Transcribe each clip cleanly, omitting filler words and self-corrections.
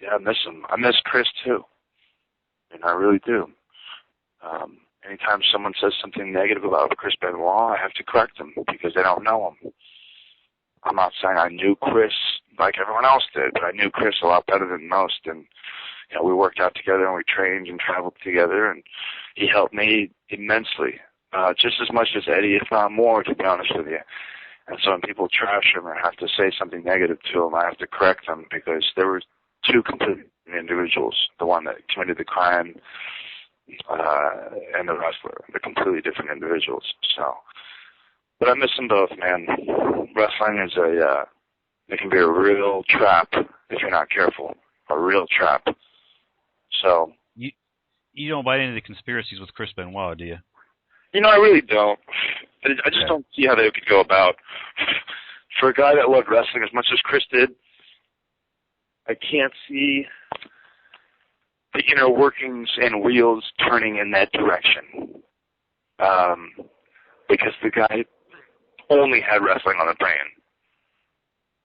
Yeah, I miss him. I miss Chris too, and I really do. Anytime someone says something negative about Chris Benoit, I have to correct them because they don't know him. I'm not saying I knew Chris like everyone else did, but I knew Chris a lot better than most, and we worked out together and we trained and traveled together, and he helped me immensely, just as much as Eddie, if not more, to be honest with you. And so when people trash him or have to say something negative to him, I have to correct them because there were two completely different individuals, the one that committed the crime and the wrestler. They're completely different individuals. So, but I miss them both, man. Wrestling is it can be a real trap if you're not careful. A real trap. So. You don't buy into the conspiracies with Chris Benoit, do you? I really don't. I just don't see how they could go about. For a guy that loved wrestling as much as Chris did, I can't see the inner workings and wheels turning in that direction. Because the guy only had wrestling on the brain.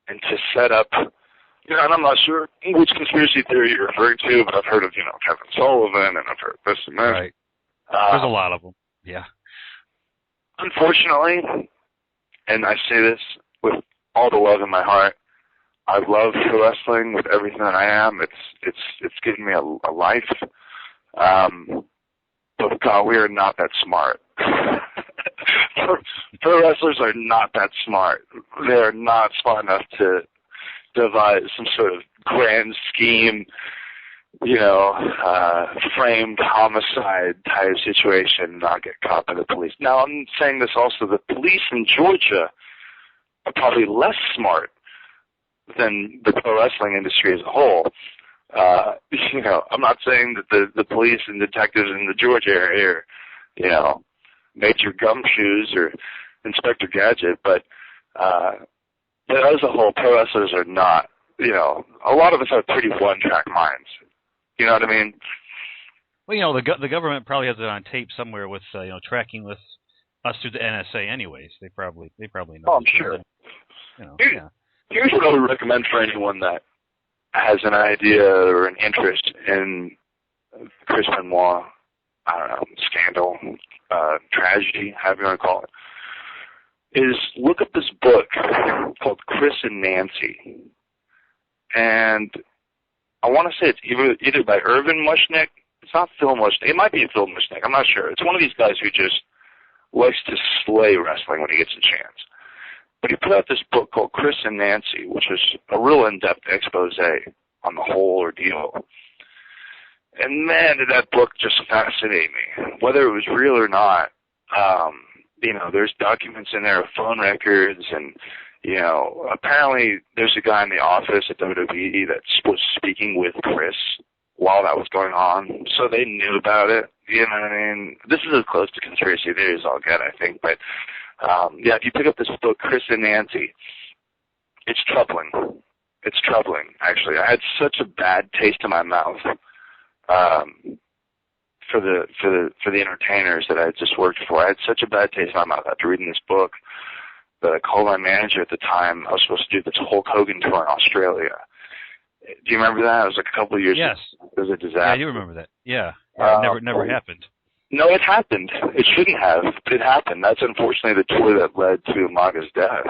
And to set up, and I'm not sure which conspiracy theory you're referring to, but I've heard of, Kevin Sullivan, and I've heard this and that. Right. There's a lot of them. Yeah. Unfortunately, and I say this with all the love in my heart, I love pro wrestling with everything that I am. It's given me a life. But God, we are not that smart. Pro wrestlers are not that smart. They are not smart enough to devise some sort of grand scheme, framed homicide type situation, not get caught by the police. Now, I'm saying this also, the police in Georgia are probably less smart than the pro wrestling industry as a whole. I'm not saying that the police and detectives in the Georgia area are, Major Gumshoes or Inspector Gadget, but as a whole, pro wrestlers are not, a lot of us have pretty one-track minds. You know what I mean? Well, the government probably has it on tape somewhere with, tracking with us through the NSA anyways. They probably know. Oh, I'm sure. Here's what I would recommend for anyone that has an idea or an interest in Chris Benoit, scandal, tragedy, however you want to call it, is look up this book called Chris and Nancy. And I want to say it's either by Irvin Mushnick. It's not Phil Mushnick. It might be Phil Mushnick. I'm not sure. It's one of these guys who just likes to slay wrestling when he gets a chance. But he put out this book called Chris and Nancy, which is a real in-depth expose on the whole ordeal. And man, did that book just fascinate me, whether it was real or not. There's documents in there of phone records, and apparently there's a guy in the office at WWE that was speaking with Chris while that was going on, so they knew about it. You know what I mean? This is as close to conspiracy theories as I'll get, I think. But if you pick up this book, Chris and Nancy, it's troubling. It's troubling, actually. I had such a bad taste in my mouth for the entertainers that I had just worked for. I had such a bad taste in my mouth after reading this book that I called my manager at the time. I was supposed to do this Hulk Hogan tour in Australia. Do you remember that? It was like a couple of years. Yes. It was a disaster. Yeah, I do remember that. Yeah. It never happened. No, it happened. It shouldn't have, but it happened. That's unfortunately the tour that led to Maga's death,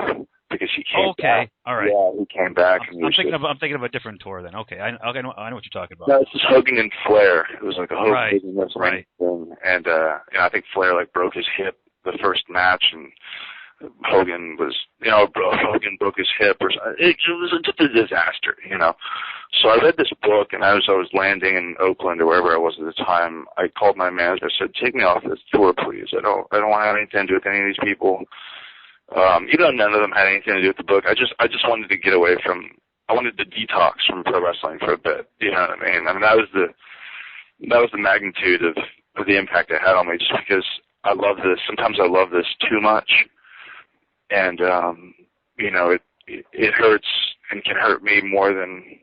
because he came back. All right. Yeah, he came back. I'm thinking of a different tour then. Okay, I know what you're talking about. No, it's just Hogan and Flair. It was like a Hogan right. thing, and I think Flair broke his hip the first match, and Hogan was, Hogan broke his hip, or it was just a disaster, So I read this book, and as I was landing in Oakland or wherever I was at the time, I called my manager. I said, "Take me off this tour, please. I don't want to have anything to do with any of these people. None of them had anything to do with the book. I just wanted to get away from. I wanted to detox from pro wrestling for a bit. You know what I mean? I mean that was the magnitude of the impact it had on me. Just because I love this. Sometimes I love this too much, and it hurts and can hurt me more than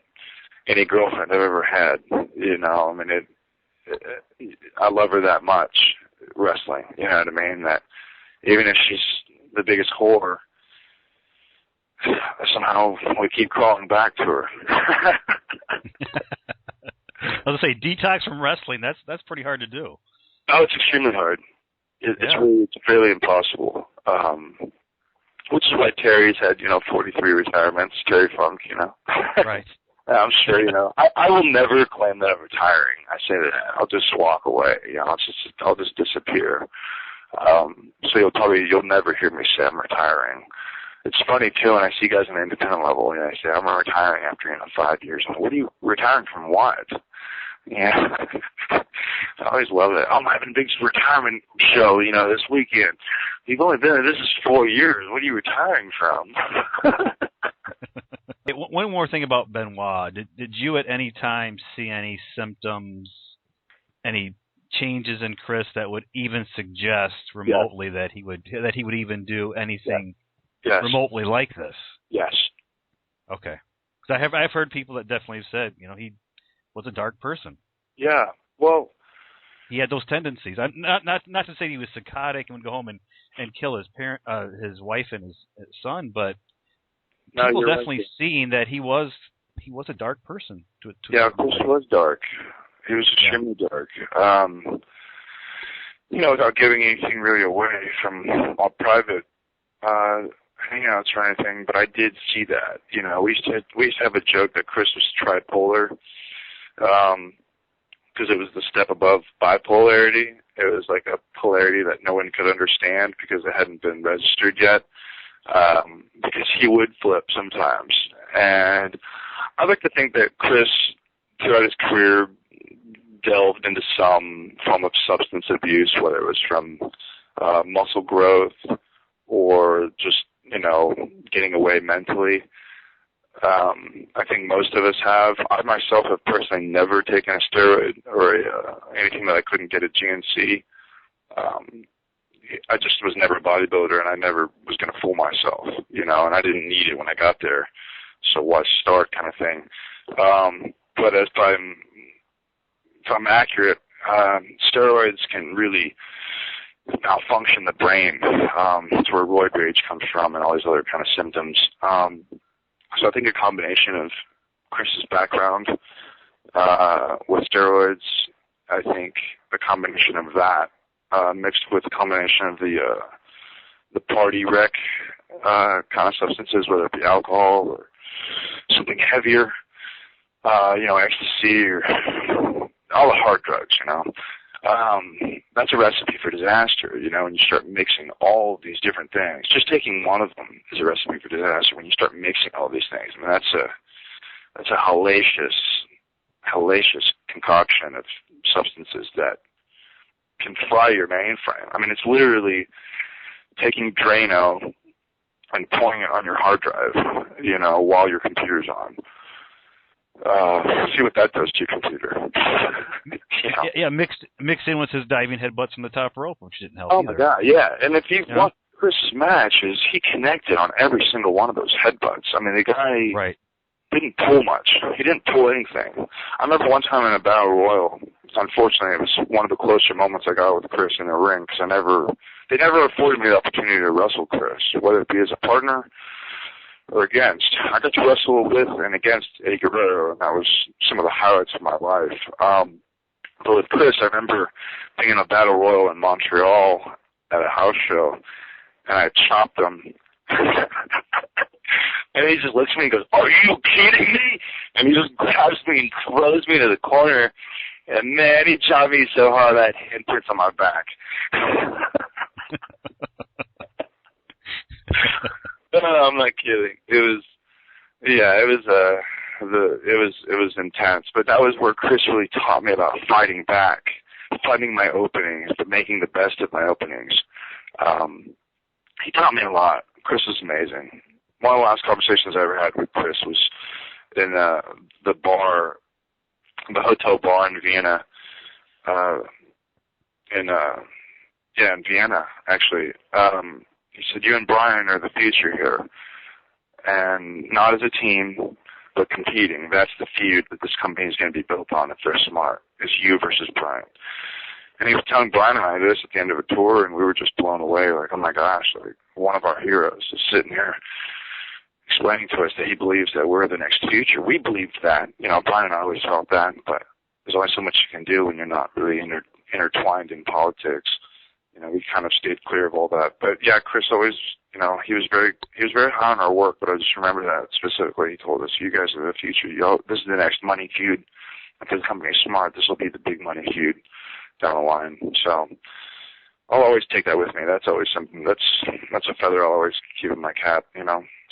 any girlfriend I've ever had. I love her that much, wrestling. You know what I mean? That even if she's the biggest whore, somehow we keep crawling back to her. I was gonna say detox from wrestling. That's pretty hard to do. Oh, it's extremely hard. It's fairly impossible. Which is why Terry's had 43 retirements. Terry Funk, Right. I'm sure I will never claim that I'm retiring. I say that I'll just walk away. I'll just disappear. So you'll never hear me say I'm retiring. It's funny too when I see guys on the independent level. I say I'm retiring after 5 years. I'm like, what are you retiring from? What? Yeah, I always love it. I'm having a big retirement show, this weekend. You've only been in this is 4 years. What are you retiring from? One more thing about Benoit. Did you at any time see any symptoms, any changes in Chris that would even suggest remotely that he would even do anything remotely like this? Yes. Okay. Because I've heard people that definitely said he was a dark person. Yeah. Well, he had those tendencies. Not to say he was psychotic and would go home and kill his his wife and his son, but people definitely seen that he was a dark person. Yeah, of course he was dark. He was extremely dark. Without giving anything really away from our private hangouts or anything, but I did see that. We used to have a joke that Chris was tripolar, because it was the step above bipolarity. It was like a polarity that no one could understand because it hadn't been registered yet. Because he would flip sometimes, and I like to think that Chris, throughout his career, delved into some form of substance abuse, whether it was from muscle growth or just getting away mentally. I think most of us have. I myself have personally never taken a steroid or anything that I couldn't get at GNC. I just was never a bodybuilder, and I never was going to fool myself, and I didn't need it when I got there. So why start, kind of thing. But if I'm accurate, steroids can really malfunction the brain. That's where roid rage comes from and all these other kind of symptoms. So I think a combination of Chris's background with steroids, I think a combination of that mixed with a combination of the party wreck kind of substances, whether it be alcohol or something heavier, ecstasy or all the hard drugs, that's a recipe for disaster, when you start mixing all these different things. Just taking one of them is a recipe for disaster when you start mixing all these things. I mean, that's a hellacious concoction of substances that can fry your mainframe. I mean, it's literally taking Drano and pouring it on your hard drive, while your computer's on. See what that does to your computer. Yeah, mixed in with his diving headbutts from the top rope, which didn't help either. My God, yeah. And if you watch Chris's matches, he connected on every single one of those headbutts. I mean, the guy didn't pull much. He didn't pull anything. I remember one time in a battle royal, unfortunately, it was one of the closer moments I got with Chris in the ring, because they never afforded me the opportunity to wrestle Chris, whether it be as a partner or against. I got to wrestle with and against Eddie Guerrero, and that was some of the highlights of my life. But with Chris, I remember being in a battle royal in Montreal at a house show, and I chopped him. And he just looks at me and goes, "Are you kidding me?" And he just grabs me and throws me to the corner. And man, he chopped me so hard that handprints on my back. I'm not kidding. It was intense. But that was where Chris really taught me about fighting back, finding my openings, but making the best of my openings. He taught me a lot. Chris was amazing. One of the last conversations I ever had with Chris was in the hotel bar in Vienna. In Vienna, actually. He said, "You and Brian are the future here, and not as a team, but competing. That's the feud that this company is going to be built on if they're smart, is you versus Brian." And he was telling Brian and I this at the end of a tour, and we were just blown away, like, oh my gosh, like, one of our heroes is sitting here explaining to us that he believes that we're the next future. We believed that. Brian and I always felt that, but there's only so much you can do when you're not really intertwined in politics. We kind of stayed clear of all that. But yeah, Chris always, he was very high on our work, but I just remember that specifically. He told us, you guys are the future. This is the next money feud. If the company's smart, this will be the big money feud down the line. So I'll always take that with me. That's always something, that's a feather I'll always keep in my cap,